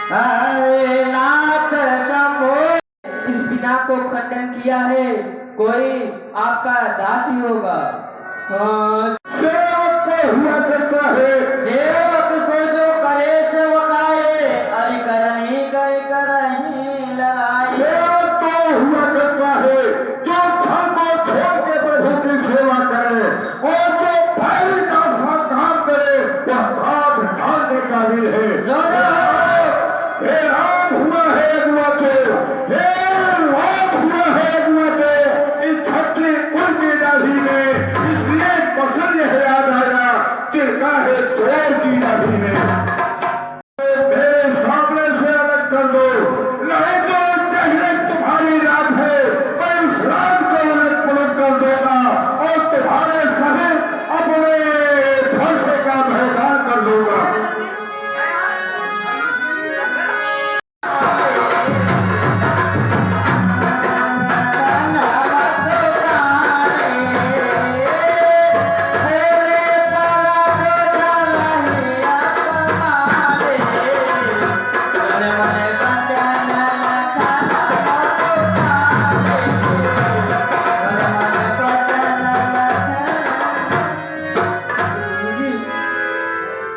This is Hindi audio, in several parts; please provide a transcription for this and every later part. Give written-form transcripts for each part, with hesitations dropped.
अरे नाथ शंभो, इस बिना को खंडन किया है, कोई आपका दासी होगा। सेवक को हुआ करता है, सेवक सो जो करे सेवकाए, अरि करनी कर करही लड़ाई। सेवक तो हुआ करता है जो छल को छोड़ के प्रभु की सेवा करे, और जो भैरी का काम करे वह घाट ढालने का भी है। हे राम हुआ है अगुआ के, हे राम हुआ है अगुआ के, इस छत्री कुल की नाभि में, इसलिए पसंद है याद आया तिरका है चोर की नाभि में। मेरे सामने से अलग कर दो, नहीं तो चेहरे तुम्हारी रात है, मैं उस रात को उलट पुलट कर दूंगा और तुम्हारे सहित अपने फरसे का मैदान कर दूंगा।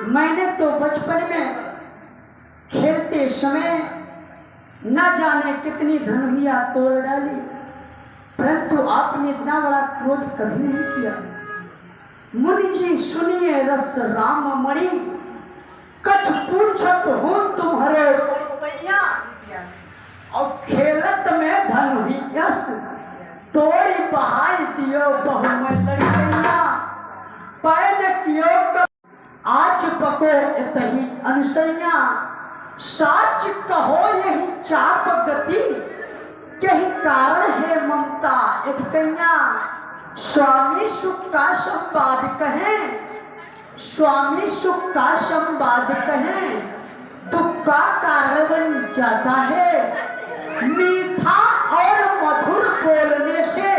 मैंने तो बचपन में खेलते समय न जाने कितनी धनुहिया तोड़ डाली, परंतु आपने इतना बड़ा क्रोध कभी नहीं किया। मुनि जी सुनिए रस राम मणि, कछ पूछत हो तुम्हारे पैया, और खेलत में धनुहियस तोड़ी बहाई दियो बहु में लड़कैया, पैन कियो आज पको इतही अनुसैया, साच कहो यही चाप गति, कहीं कारण है ममता एक कैया। स्वामी सुख का संवाद कहें, स्वामी सुख का संवाद कहें, दुख का कारण जाता है, मीठा और मधुर बोलने से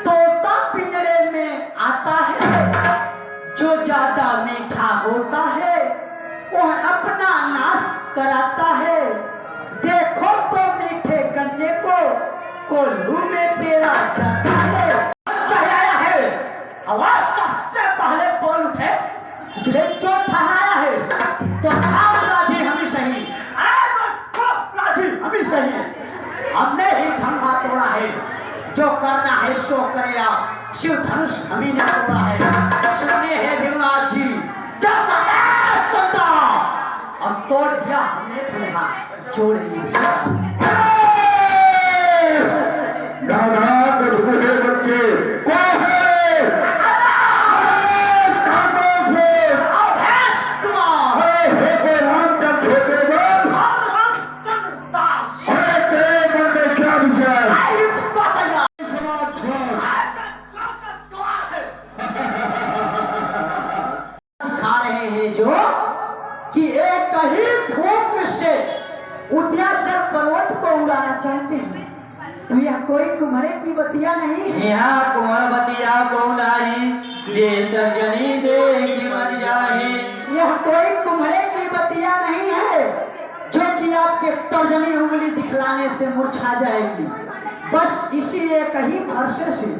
तोता पिंजरे में आता है, जो ज्यादा मीठा होता है वह अपना नाश कराता है। देखो तो मीठे गन्ने को कोल्हू में पेरा जाता है। चढ़ाया है, आवाज सबसे पहले बोल उठे, इसलिए जो ठहराया है तो अपराधी हम ही सही, अपराधी हम ही सही, हमने ही धंधा तोड़ा है, जो करना है सो करेगा, शिव धनुष हमी ने तोड़ा है। सुनिए है भीमनाथ जी, क्या सुनता और तोड़ दिया हमने धंधा, जोड़ लीजिए। बच्चे को है उद्याचल पर्वत को उड़ाना चाहते हैं, तो यह कोई कुम्हरे की बतिया नहीं है। यहाँ कुम्हर बतिया को नहीं, जे तर्जनी देखी मर जाए। यह कोई कुम्हरे की बतिया नहीं है, जो कि आपके तर्जनी उंगली दिखलाने से मुरझा जाएगी। बस इसी एक ही फरसे से,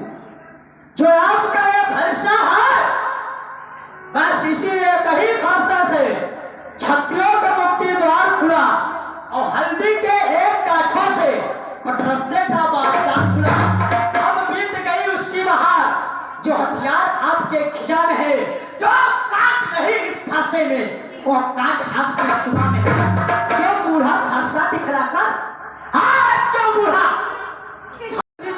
जो आपका ये फरसा है, बस इसी एक ही फरसा से क्षत्रियों का मुक्ति द्वार खुला, और हल्दी के एक गांठों से पटरस्ते का बादशाह खुला। अब बीत गई उसकी बहार, जो हथियार आपके खिजा में है, जो काट नहीं इस फांसे में, वो काट आपके चुमा में है। क्यों बूढ़ा फरसा दिखलाकर, हाँ क्यों बूढ़ा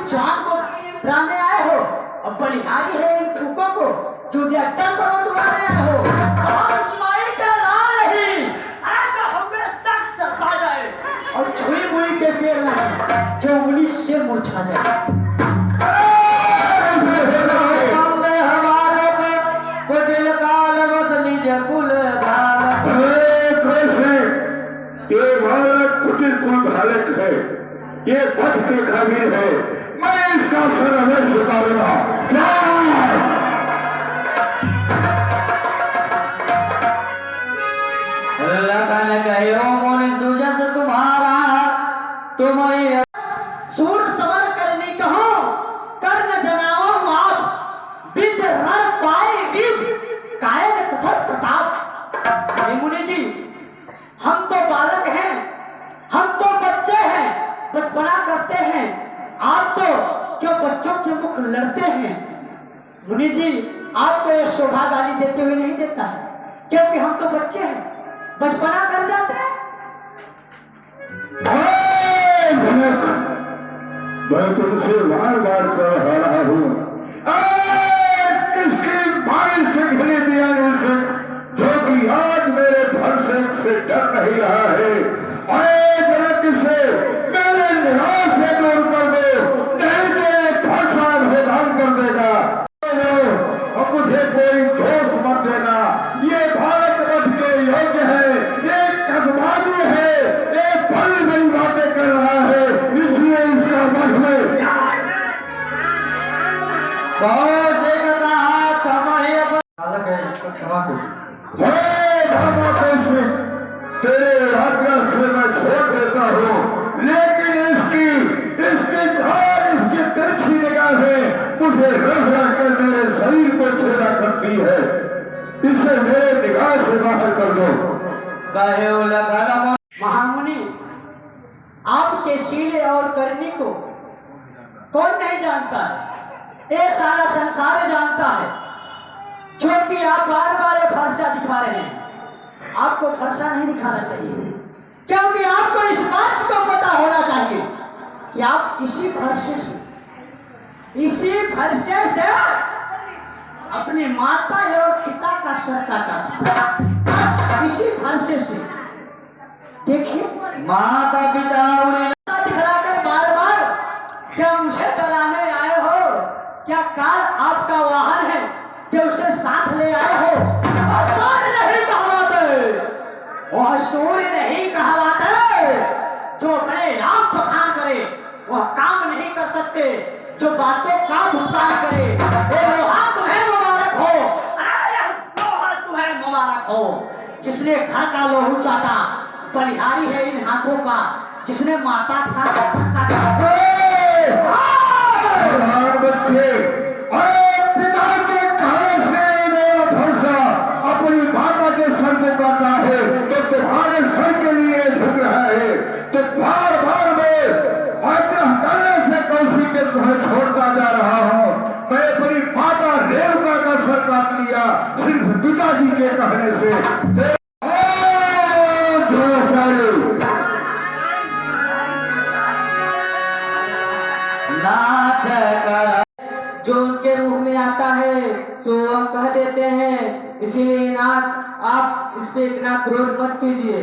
जान को डराने आए हो, और बलिहारी है इन फूकों को जो दिया पर्वत उड़ाने आए हो। और इस्माइल का राह नहीं, आज हमें सख्त चढ़ा जाए, और छुई मुई के पेड़ नहीं, जो उंगली से मुरझा जाए। है, ये पथ के खामिल है, मैं इसका सर अवश्य झुकाऊंगा। लगा कन कहो मुनि सुजस तुम्हारा तुम सूर सवर करने कहो कर्ण जनाओ आप विद रण पाए विद कायन कथन प्रताप। हे मुनि जी, हम तो बालक हैं, हम तो बच्चे हैं, बचपना करते हैं, आप तो क्यों बच्चों के मुख लड़ते हैं। मुनि जी, आपको ये शोभा गाली देते हुए नहीं देता है, क्योंकि हम तो बच्चे हैं, बचपना कर जाते हैं। मैं तुमसे बार बार कह रहा हूँ, किसकी बारिश से घिरे दिया से जो कि आज मेरे फरसेक से डर नहीं रहा है। अरे जनक से मेरे निराश से दूर कर दो, नहीं तो फरसा भोगान कर देगा। अब मुझे कोई दोष मत देना, ये भारत वर्ष के योग्य है, ये कदमानी है, ये बड़ी बड़ी बातें कर रहा है, इसलिए इसका वश में क्षमा तेरे आज्ञा से मैं छोड़ देता हूँ, लेकिन इसकी चाल, इसकी तिरछी निगाहें मुझे रह कर मेरे शरीर को छेड़ा करती है। इसे मेरे निगाह से बाहर कर दो। महामुनि, आपके शीले और करनी को कौन नहीं जानता है, ये सारा संसार जानता है। जो कि आप बार बार फरसा दिखा रहे हैं, आपको फरसा नहीं दिखाना चाहिए, क्योंकि आपको इस बात को पता होना चाहिए कि आप इसी फरसे से अपने माता एवं पिता का सर काटा था, बस इसी फरसे से। देखिए, माता पिता दिखलाकर बार बार क्या मुझे डराने आए हो? क्या काल आपका वाहन है जो उसे साथ ले आए हो? सूर्य नहीं कहलाते, वह सूर्य नहीं कहलाते। जो बड़े राम बखान करे वह काम नहीं कर सकते, जो बातों का भुगतान करे वो लोहा तुम्हें मुबारक हो। अरे लोहा तुम्हें मुबारक हो, जिसने घर का लोहू चाटा, बलिहारी है इन हाथों का, जिसने माता का बच्चे, पिता के कहने से मेरा फरसा अपनी माता के सर को काटना है, तो तुम्हारे सर के लिए झुक रहा है। तो बार बार मैं आग्रह करने से कौशिक के तुम्हें छोड़ता जा रहा हूँ। मैं अपनी माता रेवका का सर काट लिया सिर्फ पिताजी के कहने से। जो उनके मुंह में आता है सो वह कह देते हैं, इसीलिए नाथ आप इस पे इतना क्रोध मत कीजिए।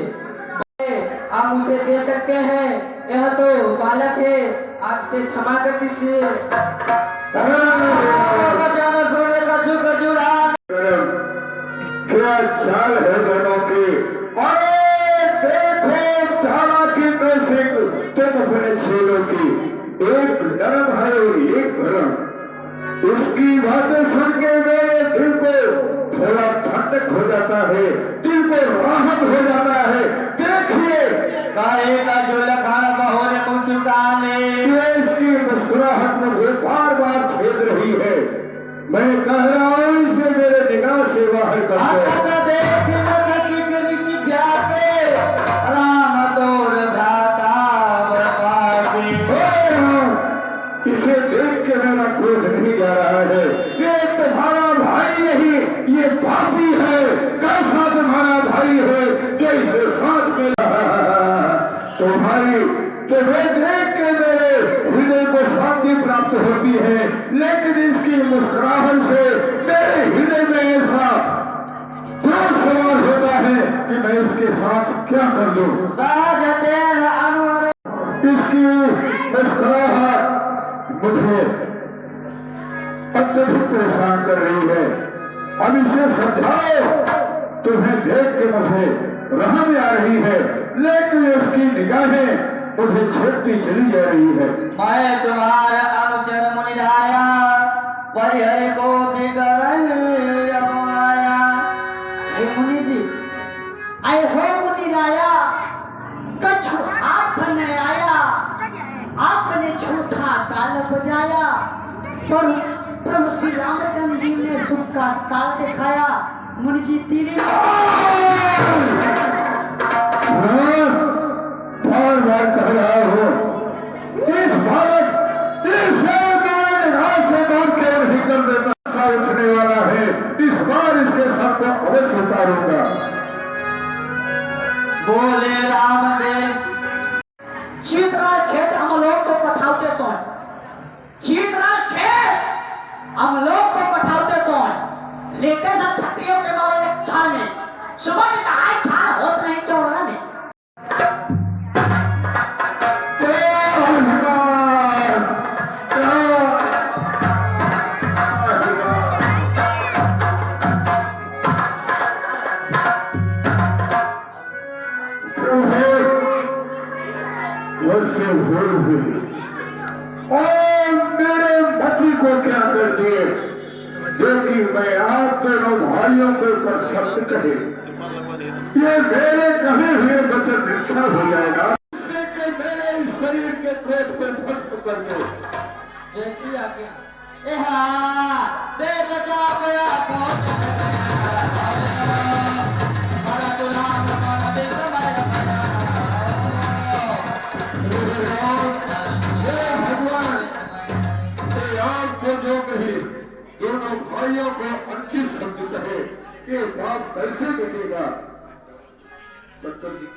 आप मुझे दे सकते हैं, यह तो बालक है, आपसे क्षमा कर दीजिए। क्या चाल है दोनों की, देखो चालाकी कैसे तुम अपने छेड़ों की, एक नरम है और एक गरम। उसकी बातें सुन के मेरे दिल को थोड़ा ठंडक हो जाता है, दिल को राहत हो जाता है। देखिए काहे का जो लखाना बहोने मुस्काने, इसकी मुस्कुराहट मुझे बार बार छेद रही है। मैं कह रहा हूँ इसे मेरे निगाह से बाहर कर दो। इसे देख के मेरा क्रोध नहीं जा रहा है। ये तुम्हारा भाई नहीं, ये पापी है। कैसा तुम्हारा भाई है जो इसे साथ में तुम्हें देख के मेरे हृदय को शांति प्राप्त होती है, लेकिन इसकी मुस्कुराहट से मेरे हृदय में ऐसा क्रोध सवार होता है कि मैं इसके साथ क्या कर लूं। इसकी मुस्कुराहट मुझे अत्यधिक परेशान कर रही है। अब इसे समझाओ। तुम्हें देख के मुझे रहम आ रही है, लेकिन उसकी निगाहें मुझे छेड़ती चली जा रही है। मैं तुम्हारा अनुचर मुनिराया, परिहर को बिगड़न अब आया। मुनि जी, आए हो मुनिराया। प्रभु श्री रामचंद्र जी ने सुख का ताल दिखाया। मुनि जी तीरे बार बार कह रहा हो, इस भारत इस से मार के नहीं कर देता, सा उठने वाला है, इस बार इसके सर को अवश्य उतारूंगा। बोले रामदेव। चीतराज खेत हम लोग को पठाते कौन? चीतराज खेत हम लोग को पठाते कौन? लेते सब क्षत्रियों के बारे एक झाड़ में सुबह में कहा झाड़ होत नहीं चौरा में। वैसे भूल हुई और मेरे पति को क्या कर दिए, जो कि मैं आप दोनों भाइयों के ऊपर शब्द कहे, ये मेरे कहे हुए वचन मिथ्या हो जाएगा। इससे कि मेरे इस शरीर के क्रोध को भस्म कर दो। जैसी आज्ञा। जो कहे दोनों भाइयों को अंकित शब्द कहे, ये बात कैसे मिटेगा? सत्तर जी